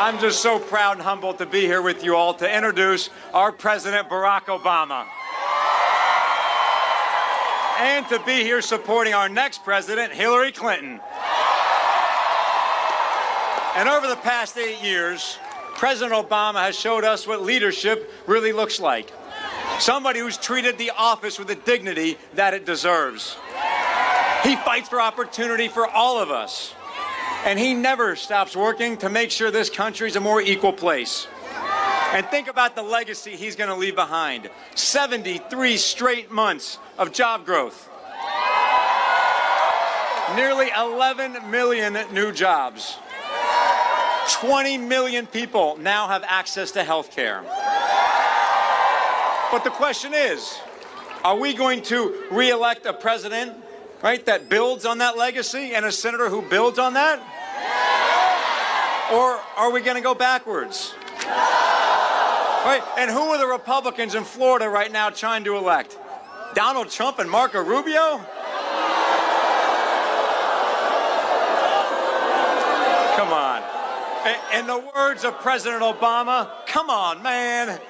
I'm just so proud and humbled to be here with you all to introduce our President, Barack Obama. And to be here supporting our next president, Hillary Clinton. And over the past 8 years, President Obama has showed us what leadership really looks like. Somebody who's treated the office with the dignity that it deserves. He fights for opportunity for all of us. And he never stops working to make sure this country's a more equal place. And think about the legacy he's going to leave behind. 73 straight months of job growth. Nearly 11 million new jobs. 20 million people now have access to health care. But the question is, are we going to re-elect a president, right, that builds on that legacy and a senator who builds on that? Or are we going to go backwards? Right? And who are the Republicans in Florida right now trying to elect? Donald Trump and Marco Rubio? Come on. In the words of President Obama, come on, man.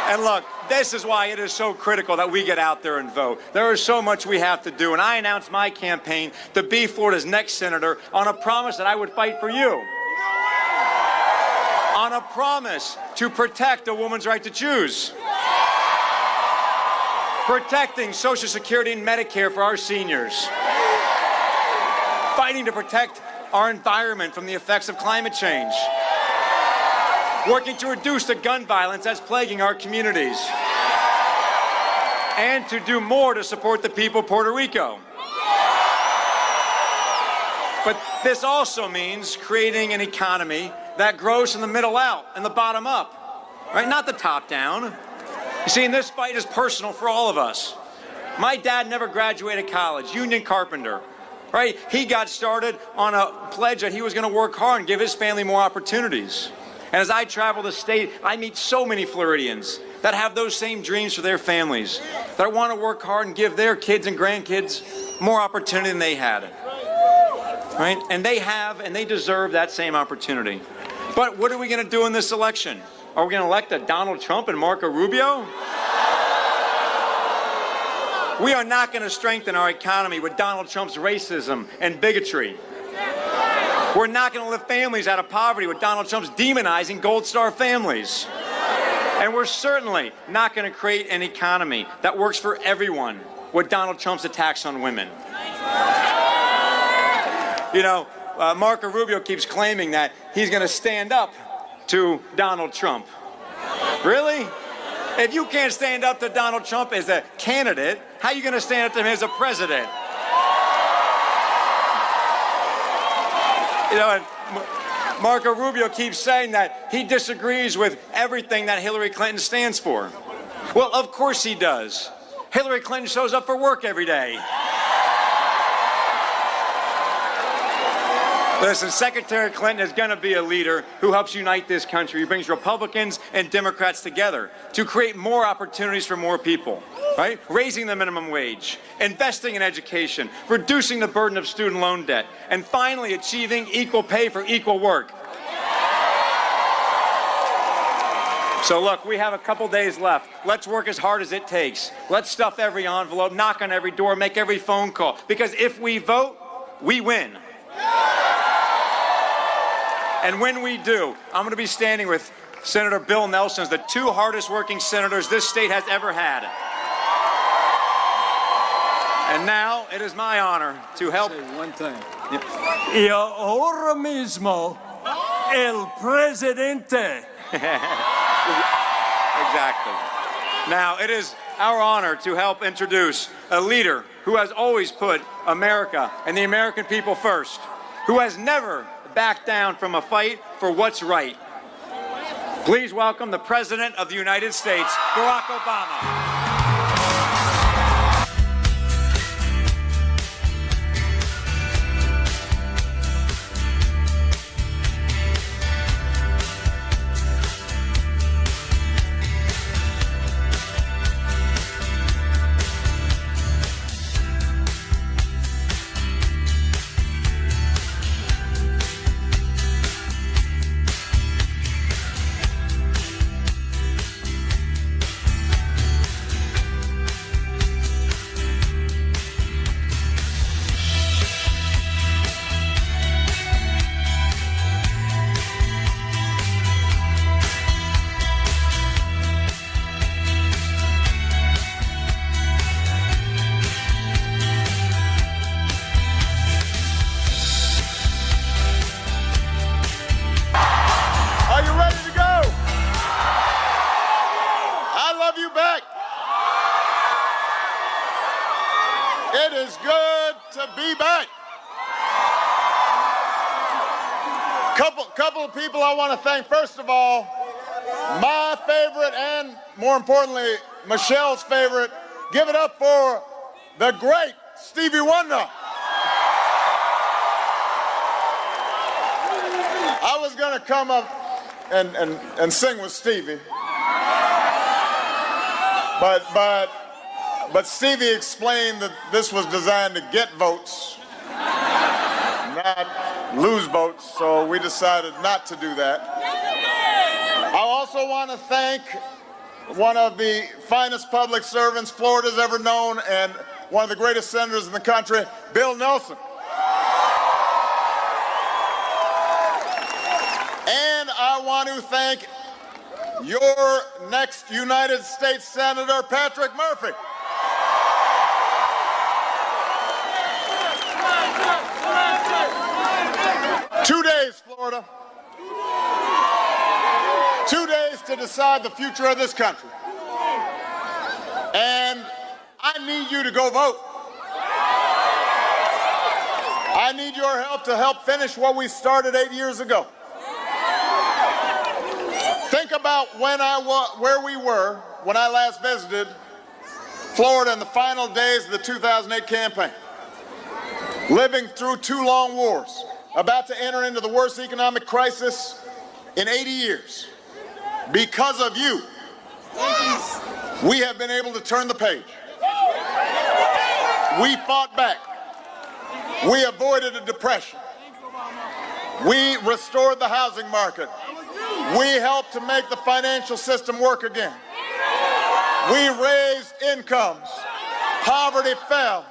And look, this is why it is so critical that we get out there and vote. There is so much we have to do, and I announced my campaign to be Florida's next senator on a promise that I would fight for you. On a promise to protect a woman's right to choose. Protecting Social Security and Medicare for our seniors. Fighting to protect our environment from the effects of climate change. Working to reduce the gun violence that's plaguing our communities. And to do more to support the people of Puerto Rico. But this also means creating an economy that grows from the middle out and the bottom up, right? Not the top down. You see, and this fight is personal for all of us. My dad never graduated college, union carpenter, right? He got started on a pledge that he was going to work hard and give his family more opportunities. And as I travel the state, I meet so many Floridians that have those same dreams for their families, that want to work hard and give their kids and grandkids more opportunity than they had. Right? And they have, and they deserve that same opportunity. But what are we going to do in this election? Are we going to elect a Donald Trump and Marco Rubio? We are not going to strengthen our economy with Donald Trump's racism and bigotry. We're not going to lift families out of poverty with Donald Trump's demonizing Gold Star families. And we're certainly not going to create an economy that works for everyone with Donald Trump's attacks on women. You know, Marco Rubio keeps claiming that he's going to stand up to Donald Trump. Really? If you can't stand up to Donald Trump as a candidate, how are you going to stand up to him as a president? You know, and Marco Rubio keeps saying that he disagrees with everything that Hillary Clinton stands for. Well, of course he does. Hillary Clinton shows up for work every day. Listen, Secretary Clinton is going to be a leader who helps unite this country. He brings Republicans and Democrats together to create more opportunities for more people, right? Raising the minimum wage, investing in education, reducing the burden of student loan debt, and finally achieving equal pay for equal work. So look, we have a couple days left. Let's work as hard as it takes. Let's stuff every envelope, knock on every door, make every phone call. Because if we vote, we win. And when we do, I'm going to be standing with Senator Bill Nelson as the two hardest working senators this state has ever had. And now it is my honor to help. Say one thing. Yeah. Y ahora mismo, el presidente. Exactly. Now it is our honor to help introduce a leader who has always put America and the American people first, who has never backed down from a fight for what's right. Please welcome the President of the United States, Barack Obama. have you back. It is good to be back. Couple of people I want to thank. First of all, my favorite and, more importantly, Michelle's favorite. Give it up for the great Stevie Wonder. I was going to come up and sing with Stevie, but Stevie explained that this was designed to get votes, not lose votes, so we decided not to do that. I also want to thank one of the finest public servants Florida's ever known and one of the greatest senators in the country, Bill Nelson. And I want to thank your next United States Senator, Patrick Murphy. Two days, Florida. 2 days to decide the future of this country. And I need you to go vote. I need your help to help finish what we started 8 years ago. Think about where we were when I last visited Florida in the final days of the 2008 campaign. Living through 2 long wars, about to enter into the worst economic crisis in 80 years. Because of you, we have been able to turn the page. We fought back. We avoided a depression. We restored the housing market. We helped to make the financial system work again. We raised incomes. Poverty fell.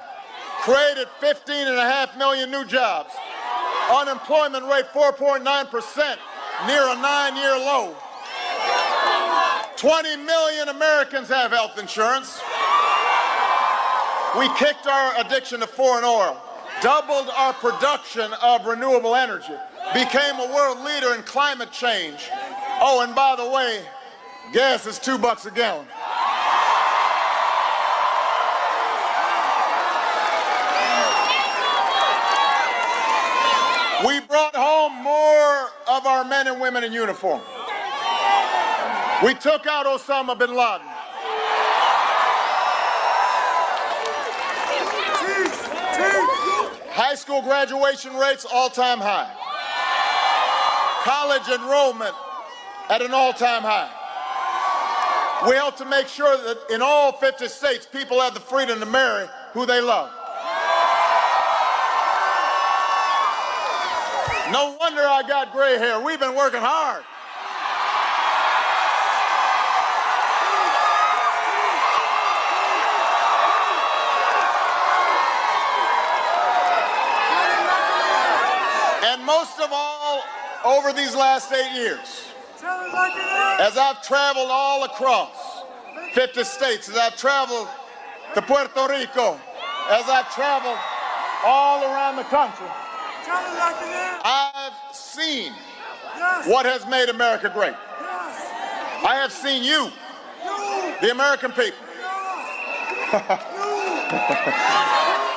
Created 15.5 million new jobs. Unemployment rate 4.9%, near a 9-year low. 20 million Americans have health insurance. We kicked our addiction to foreign oil, doubled our production of renewable energy, became a world leader in climate change. Oh, and by the way, gas is $2 a gallon. We brought home more of our men and women in uniform. We took out Osama bin Laden. High school graduation rates all-time high. College enrollment at an all-time high. We helped to make sure that in all 50 states, people have the freedom to marry who they love. No wonder I got gray hair. We've been working hard. And most of all, over these last 8 years, as I've traveled all across 50 states, as I've traveled to Puerto Rico, as I've traveled all around the country, I've seen what has made America great. I have seen you, the American people.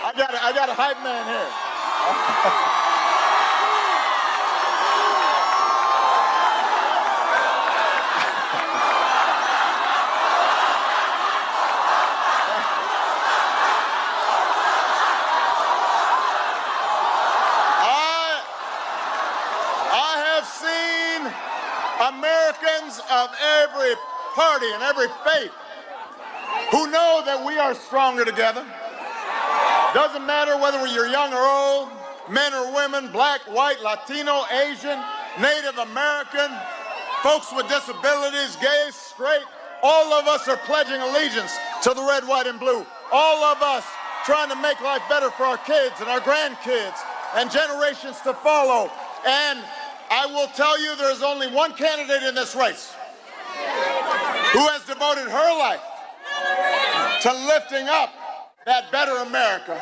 I got a hype man here. Americans of every party and every faith who know that we are stronger together. Doesn't matter whether you're young or old, men or women, black, white, Latino, Asian, Native American, folks with disabilities, gay, straight, all of us are pledging allegiance to the red, white, and blue. All of us trying to make life better for our kids and our grandkids and generations to follow. And I will tell you there is only one candidate in this race who has devoted her life to lifting up that better America,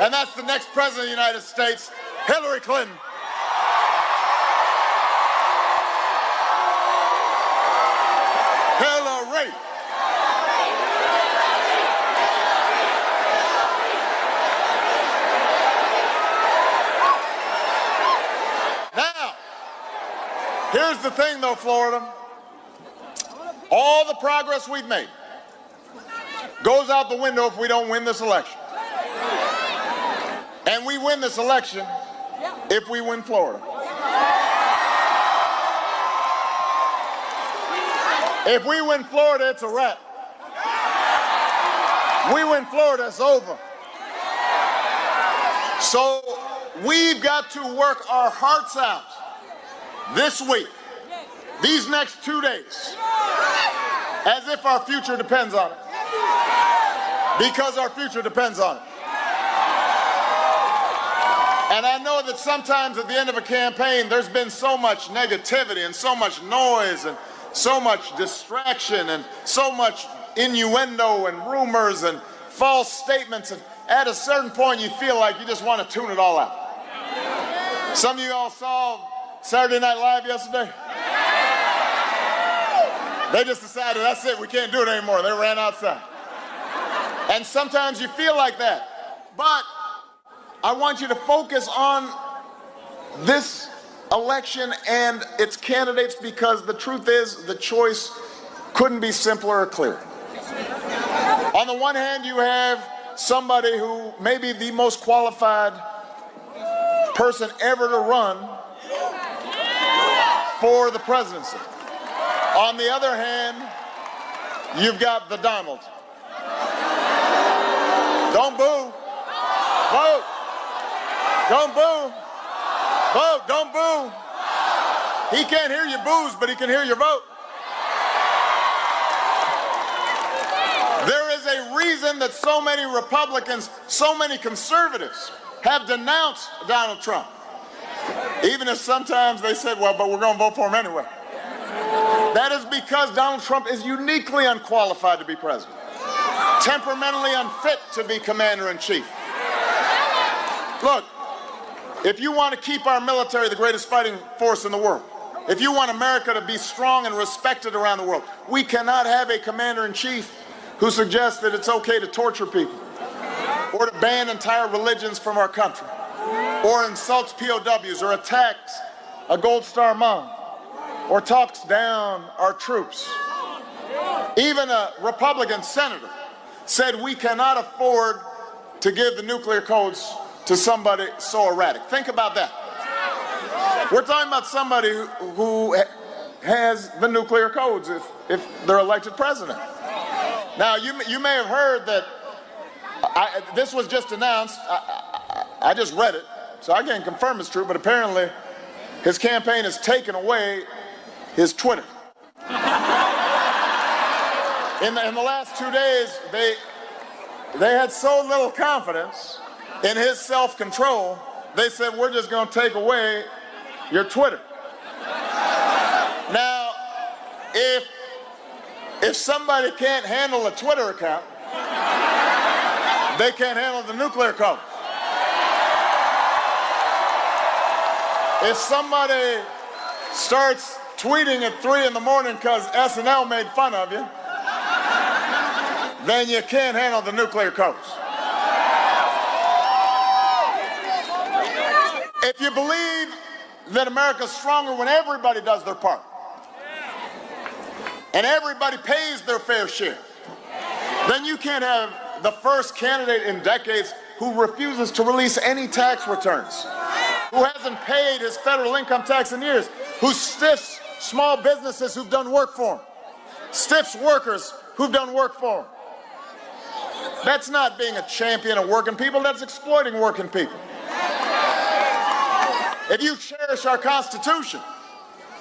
and that's the next president of the United States, Hillary Clinton. Hillary. Here's the thing, though, Florida. All the progress we've made goes out the window if we don't win this election. And we win this election if we win Florida. If we win Florida, it's a wrap. We win Florida, it's over. So we've got to work our hearts out this week, these next 2 days, as if our future depends on it. Because our future depends on it. And I know that sometimes at the end of a campaign, there's been so much negativity and so much noise and so much distraction and so much innuendo and rumors and false statements. And at a certain point, you feel like you just want to tune it all out. Some of you all saw Saturday Night Live yesterday. They just decided, that's it, we can't do it anymore. They ran outside. And sometimes you feel like that. But I want you to focus on this election and its candidates, because the truth is the choice couldn't be simpler or clearer. On the one hand, you have somebody who may be the most qualified person ever to run for the presidency. On the other hand, you've got the Donald. Don't boo. Vote. Don't boo. Vote. Don't boo. He can't hear your boos, but he can hear your vote. There is a reason that so many Republicans, so many conservatives have denounced Donald Trump. Even if sometimes they said, well, but we're going to vote for him anyway. That is because Donald Trump is uniquely unqualified to be president, temperamentally unfit to be commander-in-chief. Look, if you want to keep our military the greatest fighting force in the world, if you want America to be strong and respected around the world, we cannot have a commander-in-chief who suggests that it's okay to torture people or to ban entire religions from our country or insults POWs or attacks a Gold Star mom or talks down our troops. Even a Republican senator said we cannot afford to give the nuclear codes to somebody so erratic. Think about that. We're talking about somebody who has the nuclear codes if they're elected president. Now, you may have heard that this was just announced. I just read it, so I can't confirm it's true, but apparently his campaign has taken away his Twitter. In the last 2 days, they had so little confidence in his self-control, they said, we're just going to take away your Twitter. Now, if somebody can't handle a Twitter account, they can't handle the nuclear code. If somebody starts tweeting at 3 in the morning because SNL made fun of you, then you can't handle the nuclear codes. If you believe that America's stronger when everybody does their part and everybody pays their fair share, then you can't have the first candidate in decades who refuses to release any tax returns, who hasn't paid his federal income tax in years, who stiffs small businesses who've done work for him, stiffs workers who've done work for him. That's not being a champion of working people, that's exploiting working people. If you cherish our Constitution,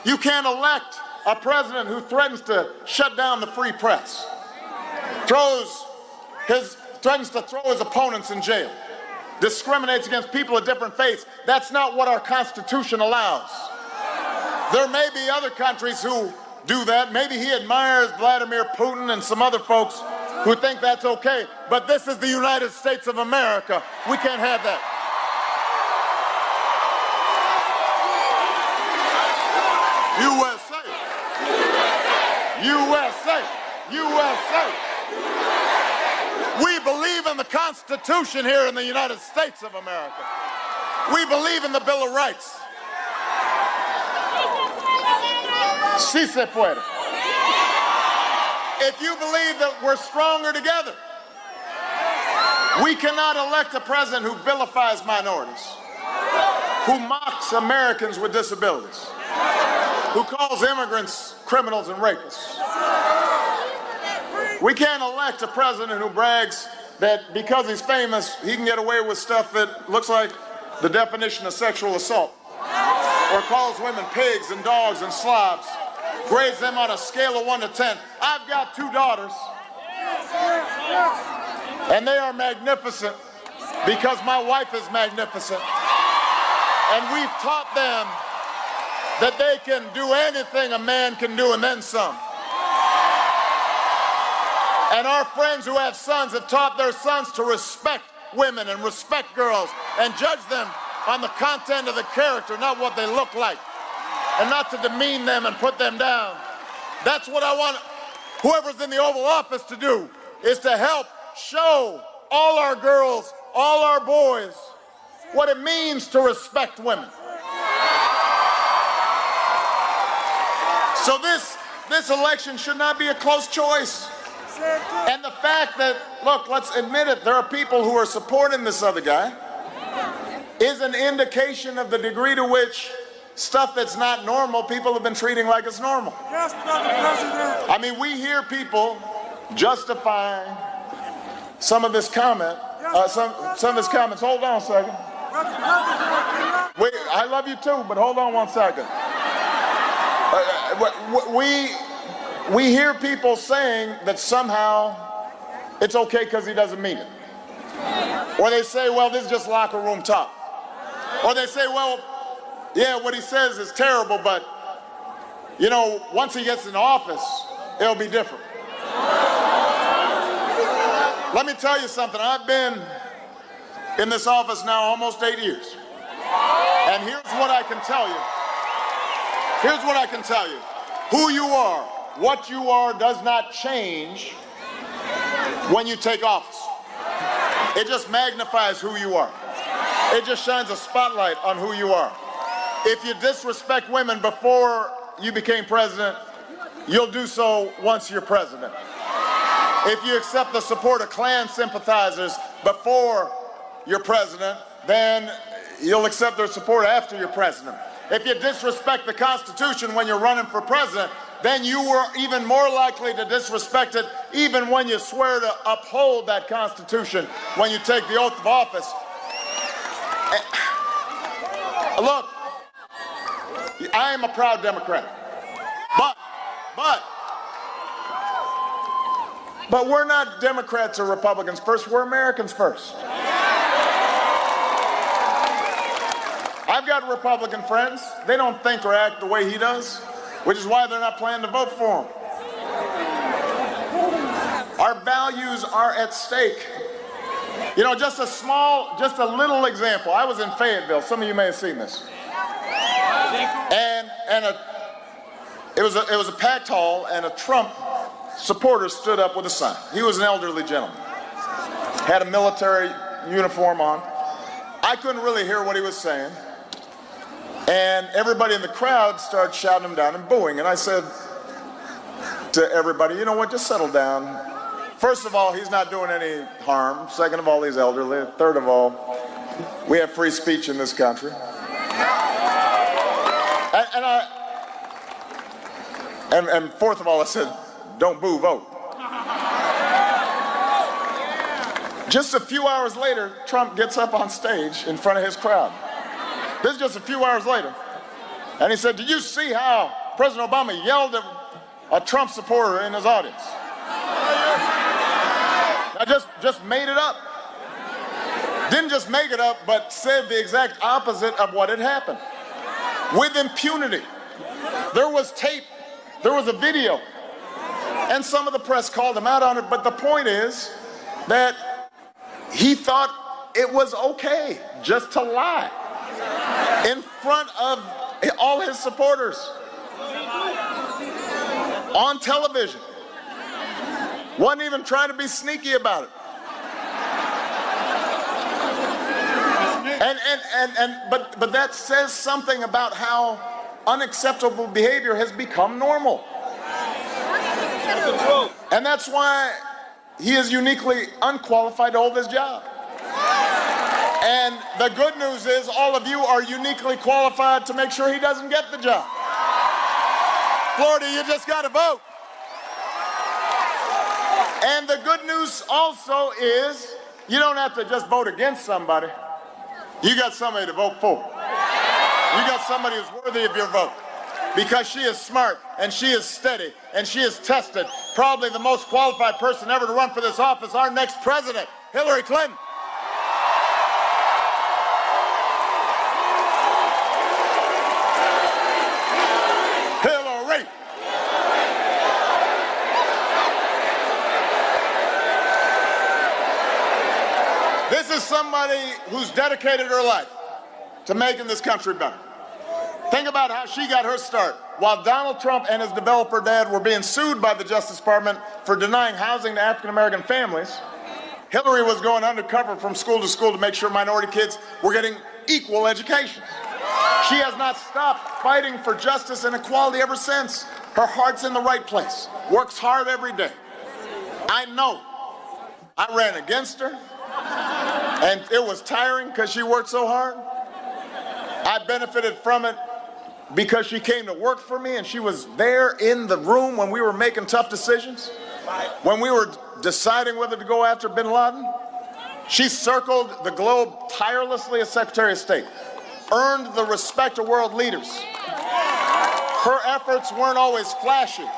you can't elect a president who threatens to shut down the free press, threatens to throw his opponents in jail, discriminates against people of different faiths. That's not what our Constitution allows. There may be other countries who do that. Maybe he admires Vladimir Putin and some other folks who think that's okay. But this is the United States of America. We can't have that. USA. USA. USA. We believe in the Constitution here in the United States of America. We believe in the Bill of Rights. Sí se puede. If you believe that we're stronger together, we cannot elect a president who vilifies minorities, who mocks Americans with disabilities, who calls immigrants criminals and rapists. We can't elect a president who brags that because he's famous, he can get away with stuff that looks like the definition of sexual assault, or calls women pigs and dogs and slobs, grades them on a scale of 1 to 10. I've got 2 daughters, and they are magnificent because my wife is magnificent. And we've taught them that they can do anything a man can do and then some. And our friends who have sons have taught their sons to respect women and respect girls and judge them on the content of the character, not what they look like, and not to demean them and put them down. That's what I want whoever's in the Oval Office to do, is to help show all our girls, all our boys, what it means to respect women. So this election should not be a close choice. And the fact that, look, let's admit it, there are people who are supporting this other guy is an indication of the degree to which stuff that's not normal, people have been treating like it's normal. Yes, Mr. President. I mean, we hear people justifying some of this comment, some of his comments. Hold on a second. Wait, I love you too, but hold on 1 second. We hear people saying that somehow it's okay because he doesn't mean it. Or they say, well, this is just locker room talk. Or they say, well, yeah, what he says is terrible, but, you know, once he gets in office, it'll be different. Let me tell you something. I've been in this office now almost 8 years. And here's what I can tell you. Here's what I can tell you. Who you are, what you are does not change when you take office. It just magnifies who you are. It just shines a spotlight on who you are. If you disrespect women before you became president, you'll do so once you're president. If you accept the support of Klan sympathizers before you're president, then you'll accept their support after you're president. If you disrespect the Constitution when you're running for president, then you were even more likely to disrespect it even when you swear to uphold that Constitution when you take the oath of office. Look, I am a proud Democrat, but we're not Democrats or Republicans first, we're Americans first. I've got Republican friends. They don't think or act the way he does, which is why they're not planning to vote for him. Our values are at stake. You know, just a little example. I was in Fayetteville. Some of you may have seen this. It was a packed hall, and a Trump supporter stood up with a sign. He was an elderly gentleman. Had a military uniform on. I couldn't really hear what he was saying. And everybody in the crowd started shouting him down and booing. And I said to everybody, you know what, just settle down. First of all, he's not doing any harm. Second of all, he's elderly. Third of all, we have free speech in this country. And fourth of all, I said, don't boo, vote. Just a few hours later, Trump gets up on stage in front of his crowd. This is just a few hours later. And he said, did you see how President Obama yelled at a Trump supporter in his audience? I just made it up. Didn't just make it up, but said the exact opposite of what had happened. With impunity. There was tape. There was a video. And some of the press called him out on it, but the point is that he thought it was okay just to lie in front of all his supporters on television. Wasn't even trying to be sneaky about it. But that says something about how unacceptable behavior has become normal. And that's why he is uniquely unqualified to hold this job. And the good news is all of you are uniquely qualified to make sure he doesn't get the job. Florida, you just got to vote. And the good news also is you don't have to just vote against somebody. You got somebody to vote for. You got somebody who's worthy of your vote. Because she is smart, and she is steady, and she is tested. Probably the most qualified person ever to run for this office, our next president, Hillary Clinton. Hillary. This is somebody who's dedicated her life to making this country better. Think about how she got her start. While Donald Trump and his developer dad were being sued by the Justice Department for denying housing to African-American families, Hillary was going undercover from school to school to make sure minority kids were getting equal education. She has not stopped fighting for justice and equality ever since. Her heart's in the right place, works hard every day. I know. I ran against her, and it was tiring because she worked so hard. I benefited from it because she came to work for me and she was there in the room when we were making tough decisions, when we were deciding whether to go after bin Laden. She circled the globe tirelessly as Secretary of State, earned the respect of world leaders. Her efforts weren't always flashy.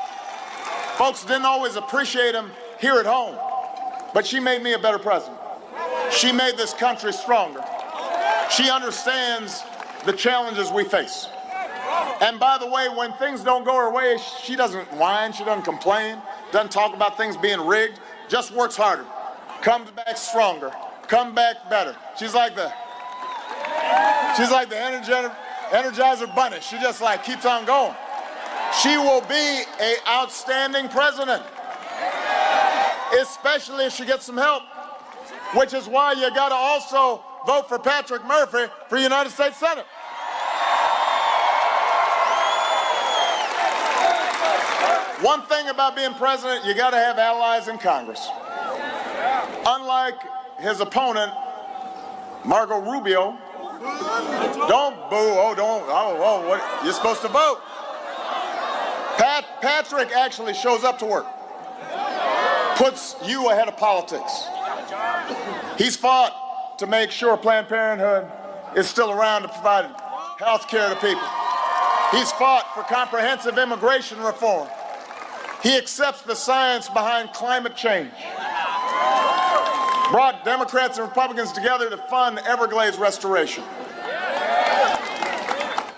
Folks didn't always appreciate them here at home, but she made me a better president. She made this country stronger. She understands the challenges we face. And by the way, when things don't go her way, she doesn't whine, she doesn't complain, doesn't talk about things being rigged, just works harder, comes back stronger, come back better. She's like the Energizer Bunny. She just like keeps on going. She will be an outstanding president, especially if she gets some help, which is why you got to also vote for Patrick Murphy for United States Senate. One thing about being president, you got to have allies in Congress. Unlike his opponent, Marco Rubio, don't boo, what, you're supposed to vote. Patrick actually shows up to work, puts you ahead of politics. He's fought to make sure Planned Parenthood is still around to provide health care to people. He's fought for comprehensive immigration reform. He accepts the science behind climate change. Brought Democrats and Republicans together to fund Everglades restoration.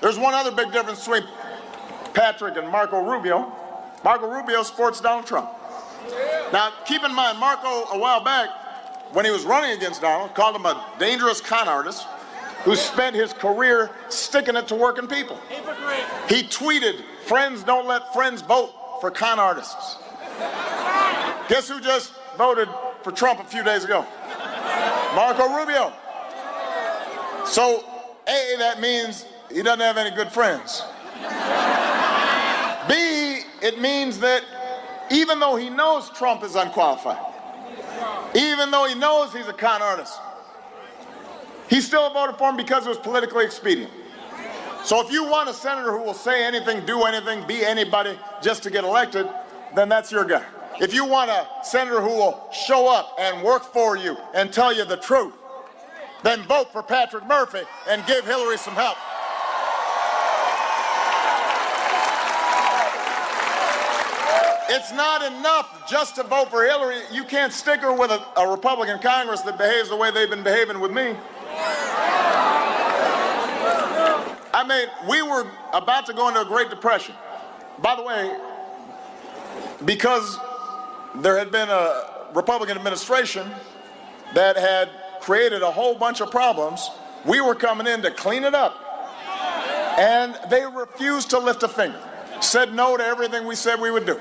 There's one other big difference between Patrick and Marco Rubio. Marco Rubio supports Donald Trump. Now, keep in mind, Marco, a while back, when he was running against Donald, called him a dangerous con artist who spent his career sticking it to working people. He tweeted, "Friends don't let friends vote for con artists." Guess who just voted for Trump a few days ago? Marco Rubio. So, A, that means he doesn't have any good friends. B, it means that even though he knows Trump is unqualified, even though he knows he's a con artist, he still voted for him because it was politically expedient. So if you want a senator who will say anything, do anything, be anybody just to get elected, then that's your guy. If you want a senator who will show up and work for you and tell you the truth, then vote for Patrick Murphy and give Hillary some help. It's not enough just to vote for Hillary. You can't stick her with a Republican Congress that behaves the way they've been behaving with me. I mean, we were about to go into a Great Depression. By the way, because there had been a Republican administration that had created a whole bunch of problems, we were coming in to clean it up. And they refused to lift a finger, said no to everything we said we would do.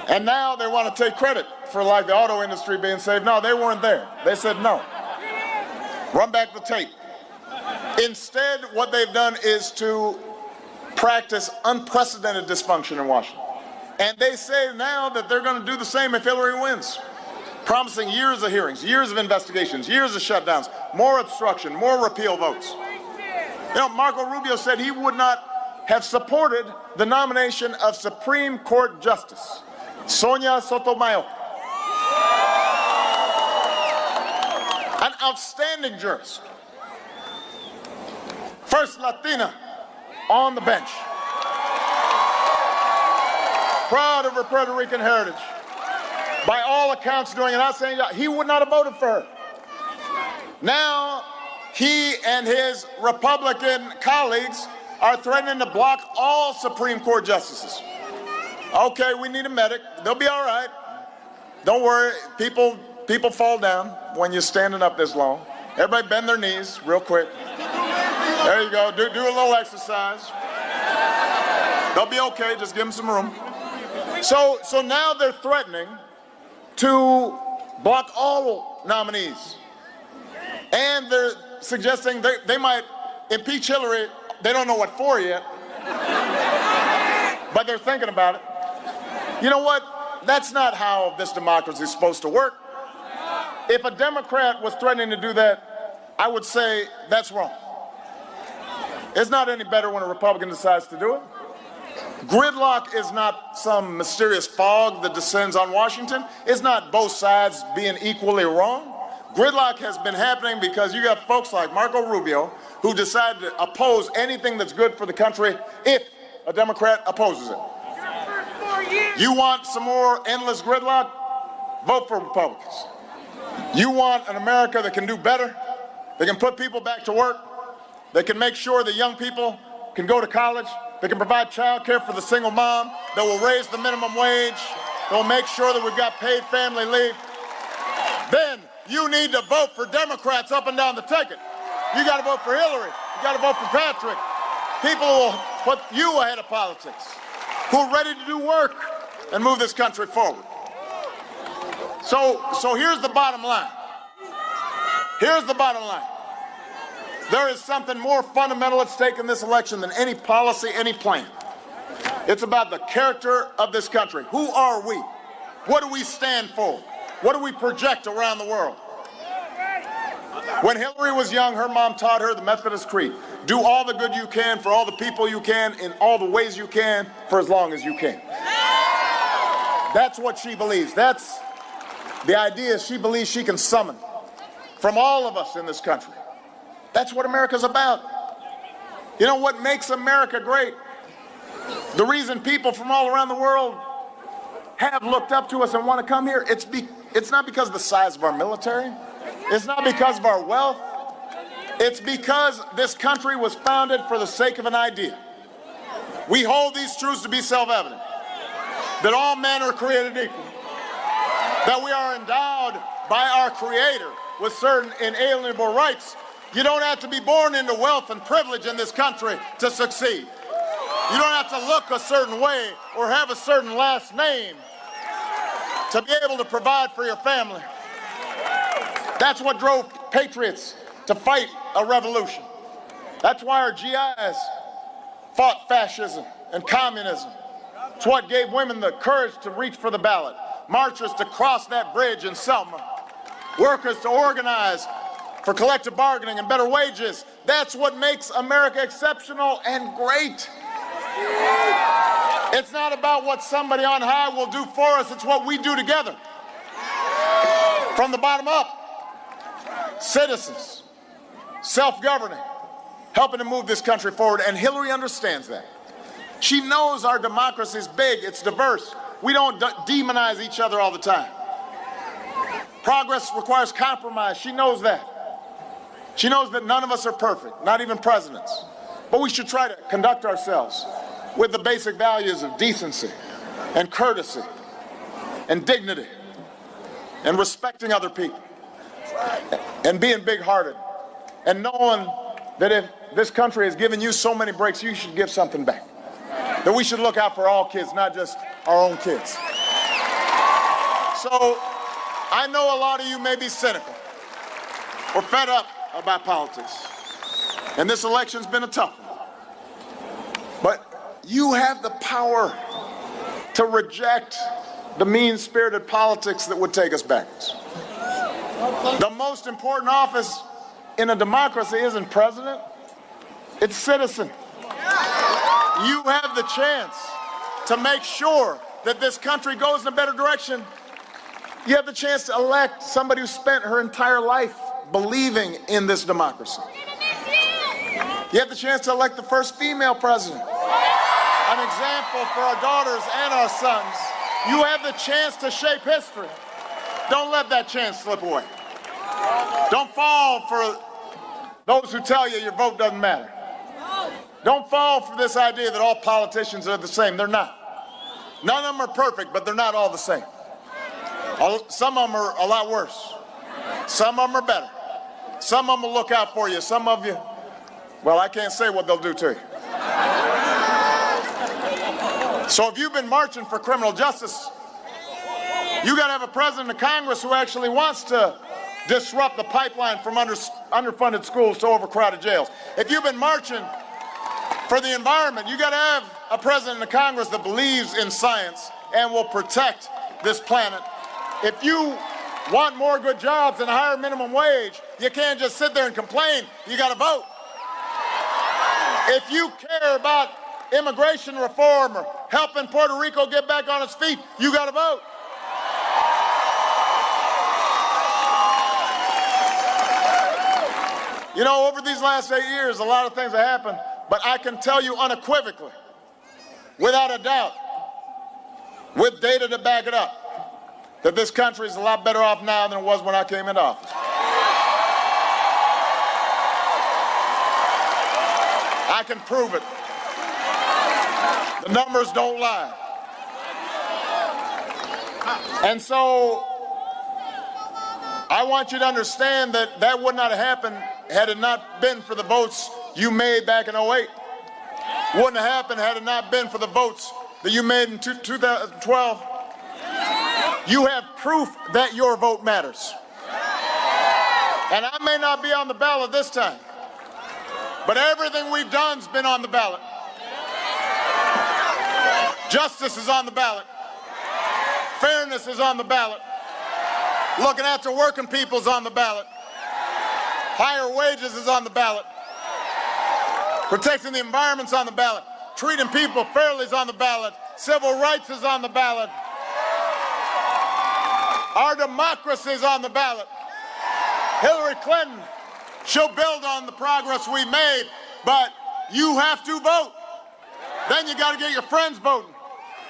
And now they want to take credit for like the auto industry being saved. No, they weren't there. They said no. Run back the tape. Instead, what they've done is to practice unprecedented dysfunction in Washington. And they say now that they're going to do the same if Hillary wins, promising years of hearings, years of investigations, years of shutdowns, more obstruction, more repeal votes. You know, Marco Rubio said he would not have supported the nomination of Supreme Court Justice Sonia Sotomayor, an outstanding jurist, first Latina on the bench, proud of her Puerto Rican heritage, by all accounts doing an outstanding job. He would not have voted for her. Now, he and his Republican colleagues are threatening to block all Supreme Court justices. Okay, we need a medic. They'll be all right. Don't worry. People fall down when you're standing up this long. Everybody bend their knees real quick. There you go. Do a little exercise. They'll be okay. Just give them some room. So now they're threatening to block all nominees. And they're suggesting they might impeach Hillary. They don't know what for yet, but they're thinking about it. You know what? That's not how this democracy is supposed to work. If a Democrat was threatening to do that, I would say that's wrong. It's not any better when a Republican decides to do it. Gridlock is not some mysterious fog that descends on Washington. It's not both sides being equally wrong. Gridlock has been happening because you got folks like Marco Rubio who decide to oppose anything that's good for the country if a Democrat opposes it. You want some more endless gridlock? Vote for Republicans. You want an America that can do better, that can put people back to work, that can make sure that young people can go to college, that can provide child care for the single mom, that will raise the minimum wage, that will make sure that we've got paid family leave, then you need to vote for Democrats up and down the ticket. You got to vote for Hillary. You got to vote for Patrick. People who will put you ahead of politics, who are ready to do work and move this country forward. So here's the bottom line. Here's the bottom line. There is something more fundamental at stake in this election than any policy, any plan. It's about the character of this country. Who are we? What do we stand for? What do we project around the world? When Hillary was young, her mom taught her the Methodist Creed. Do all the good you can for all the people you can in all the ways you can for as long as you can. That's what she believes. That's the idea she believes she can summon from all of us in this country. That's what America's about. You know what makes America great? The reason people from all around the world have looked up to us and want to come here, it's not because of the size of our military. It's not because of our wealth. It's because this country was founded for the sake of an idea. We hold these truths to be self-evident, that all men are created equal, that we are endowed by our Creator with certain inalienable rights. You don't have to be born into wealth and privilege in this country to succeed. You don't have to look a certain way or have a certain last name to be able to provide for your family. That's what drove patriots to fight a revolution. That's why our GIs fought fascism and communism. It's what gave women the courage to reach for the ballot, marchers to cross that bridge in Selma, workers to organize for collective bargaining and better wages. That's what makes America exceptional and great. It's not about what somebody on high will do for us, it's what we do together. From the bottom up. Citizens, self-governing, helping to move this country forward, and Hillary understands that. She knows our democracy is big, it's diverse. We don't demonize each other all the time. Progress requires compromise. She knows that. She knows that none of us are perfect, not even presidents. But we should try to conduct ourselves with the basic values of decency and courtesy and dignity and respecting other people and being big-hearted and knowing that if this country has given you so many breaks, you should give something back. That we should look out for all kids, not just our own kids. So I know a lot of you may be cynical or fed up about politics, and this election's been a tough one. But You have the power to reject the mean-spirited politics that would take us backwards. The most important office in a democracy isn't president, it's citizen. You have the chance to make sure that this country goes in a better direction. You have the chance to elect somebody who spent her entire life believing in this democracy. You have the chance to elect the first female president, an example for our daughters and our sons. You have the chance to shape history. Don't let that chance slip away. Don't fall for those who tell you your vote doesn't matter. Don't fall for this idea that all politicians are the same. They're not. None of them are perfect, but they're not all the same. Some of them are a lot worse. Some of them are better. Some of them will look out for you. Some of you, well, I can't say what they'll do to you. So if you've been marching for criminal justice, you got to have a president of Congress who actually wants to disrupt the pipeline from underfunded schools to overcrowded jails. If you've been marching for the environment, you got to have a president of Congress that believes in science and will protect this planet. If you want more good jobs and a higher minimum wage, you can't just sit there and complain. You got to vote. If you care about immigration reform or helping Puerto Rico get back on its feet, you got to vote. You know, over these last 8 years, a lot of things have happened, but I can tell you unequivocally, without a doubt, with data to back it up, that this country is a lot better off now than it was when I came into office. I can prove it. The numbers don't lie. And so I want you to understand that that would not have happened had it not been for the votes you made back in 2008. Wouldn't have happened had it not been for the votes that you made in 2012. You have proof that your vote matters. And I may not be on the ballot this time, but everything we've done's been on the ballot. Justice is on the ballot. Fairness is on the ballot. Looking after working people's on the ballot. Higher wages is on the ballot. Protecting the environment's on the ballot. Treating people fairly is on the ballot. Civil rights is on the ballot. Our democracy is on the ballot. Hillary Clinton, she'll build on the progress we made, but you have to vote. Then you got to get your friends voting,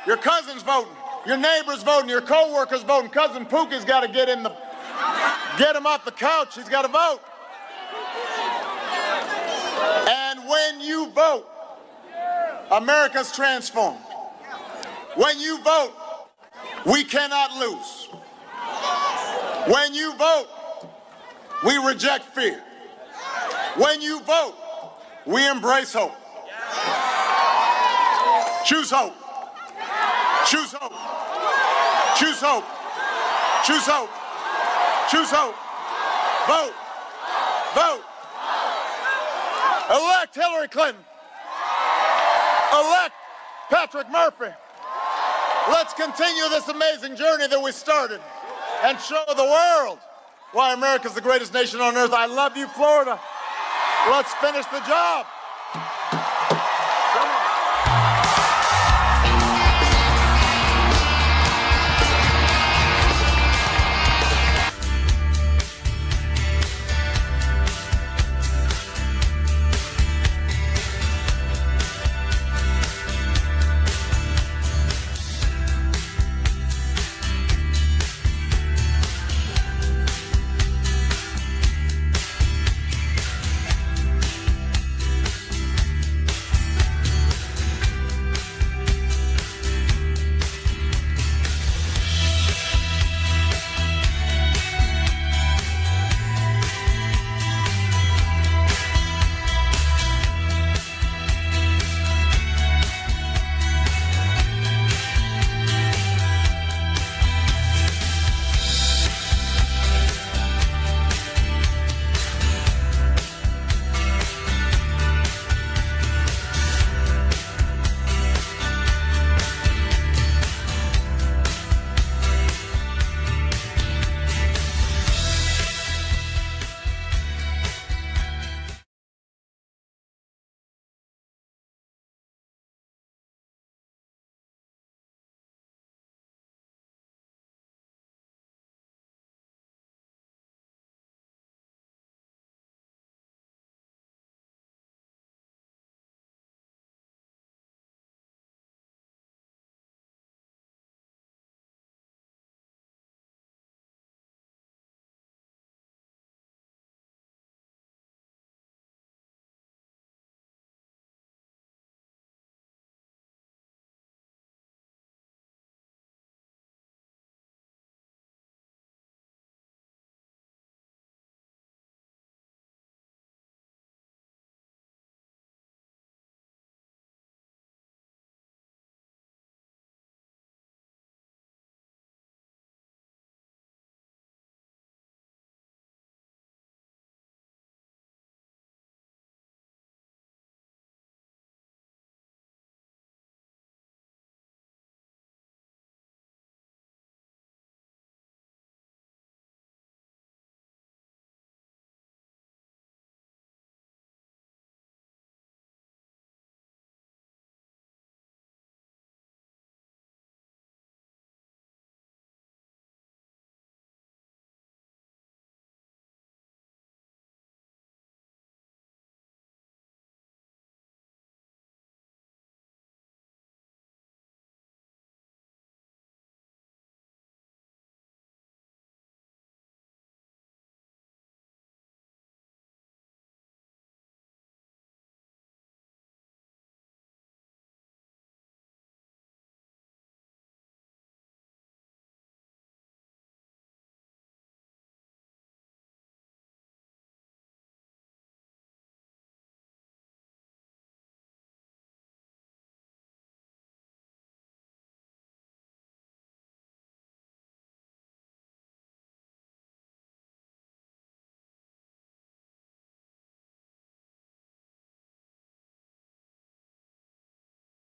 your cousins voting, your neighbors voting, your co-workers voting. Cousin Pookie's got to get him off the couch. He's got to vote. And when you vote, America's transformed. When you vote, we cannot lose. When you vote, we reject fear. When you vote, we embrace hope. Choose hope. Choose hope. Choose hope. Choose hope. Choose hope. Vote. Vote. Elect Hillary Clinton. Elect Patrick Murphy. Let's continue this amazing journey that we started and show the world why America's the greatest nation on earth. I love you, Florida. Let's finish the job.